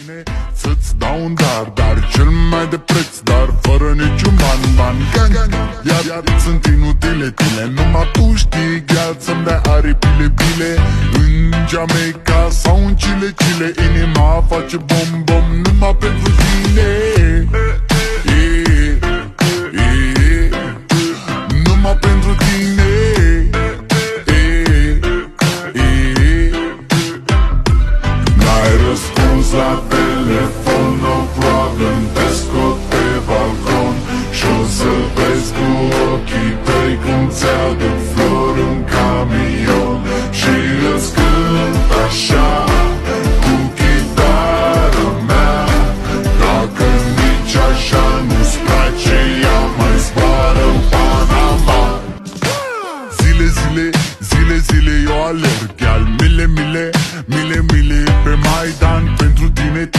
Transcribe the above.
tine să-ți dau un dar cel mai de preț, dar fără niciun ban Iar sunt inutile tine, numai tu știi, gheal, să-mi dai aripile bile. În Jamaica sau în Chile, inima face bom numai pentru tine. Numai pentru tine. N-ai răspuns la telefon, no problem, te scot pe balcon și-o să vezi cu ochii tăi cum ți-aduc flori în camion și îți cânt așa cu chitară mea. Dacă nici așa nu-ți place, ea mai zboară în Panama. Zile eu alerg, al mile pe Maidan pentru tine